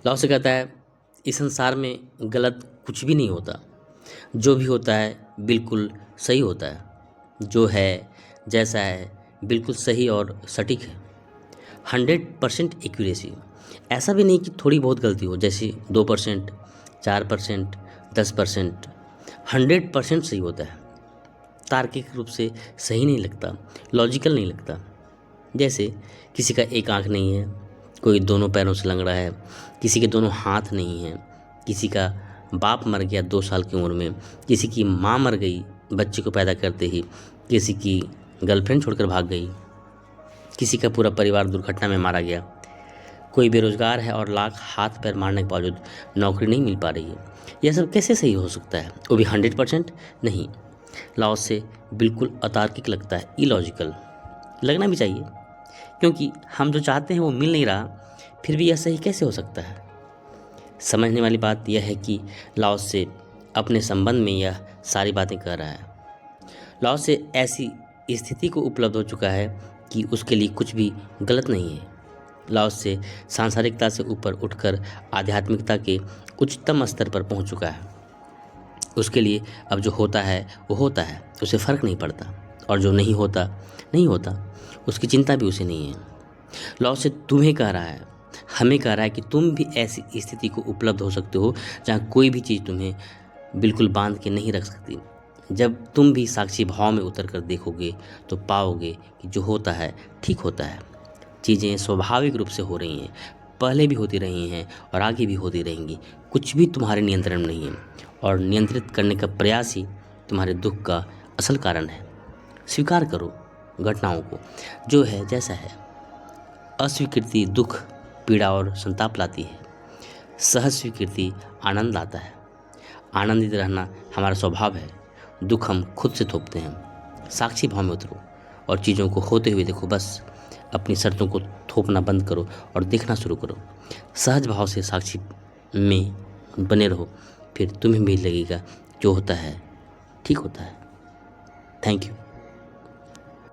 लाओ से कहता है इस संसार में गलत कुछ भी नहीं होता, जो भी होता है बिल्कुल सही होता है, जो है जैसा है बिल्कुल सही और सटीक है। 100% एक्यूरेसी, ऐसा भी नहीं कि थोड़ी बहुत गलती हो, जैसे 2%, 4%, 10%। 100% सही होता है, तार्किक रूप से सही नहीं लगता, लॉजिकल नहीं लगता। जैसे किसी का एक आंख नहीं है, कोई दोनों पैरों से लंगड़ा है, किसी के दोनों हाथ नहीं हैं, किसी का बाप मर गया 2 साल की उम्र में, किसी की माँ मर गई बच्चे को पैदा करते ही, किसी की गर्लफ्रेंड छोड़कर भाग गई, किसी का पूरा परिवार दुर्घटना में मारा गया, कोई बेरोजगार है और लाख हाथ पैर मारने के बावजूद नौकरी नहीं मिल पा रही है। यह सब कैसे सही हो सकता है, वो भी 100%? नहीं, लाओ से बिल्कुल अतार्किक लगता है, इलॉजिकल। लगना भी चाहिए, क्योंकि हम जो चाहते हैं वो मिल नहीं रहा, फिर भी यह सही कैसे हो सकता है। समझने वाली बात यह है कि लाओ से अपने संबंध में यह सारी बातें कर रहा है। लाओ से ऐसी स्थिति को उपलब्ध हो चुका है कि उसके लिए कुछ भी गलत नहीं है। लाओ से सांसारिकता से ऊपर उठकर आध्यात्मिकता के उच्चतम स्तर पर पहुंच चुका है। उसके लिए अब जो होता है वो होता है, उसे फ़र्क नहीं पड़ता, और जो नहीं होता नहीं होता, उसकी चिंता भी उसे नहीं है। लाओ से तुम्हें कह रहा है, हमें कह रहा है कि तुम भी ऐसी स्थिति को उपलब्ध हो सकते हो जहाँ कोई भी चीज़ तुम्हें बिल्कुल बांध के नहीं रख सकती। जब तुम भी साक्षी भाव में उतर कर देखोगे तो पाओगे कि जो होता है ठीक होता है। चीज़ें स्वाभाविक रूप से हो रही हैं, पहले भी होती रही हैं और आगे भी होती रहेंगी। कुछ भी तुम्हारे नियंत्रण में नहीं है, और नियंत्रित करने का प्रयास ही तुम्हारे दुख का असल कारण है। स्वीकार करो घटनाओं को, जो है जैसा है। अस्वीकृति दुख, पीड़ा और संताप लाती है, सहज स्वीकृति आनंद लाता है। आनंदित रहना हमारा स्वभाव है, दुख हम खुद से थोपते हैं। साक्षी भाव में उतरो और चीज़ों को होते हुए देखो। बस अपनी शर्तों को थोपना बंद करो और देखना शुरू करो। सहज भाव से साक्षी में बने रहो, फिर तुम्हें भी लगेगा जो होता है ठीक होता है। Thank you.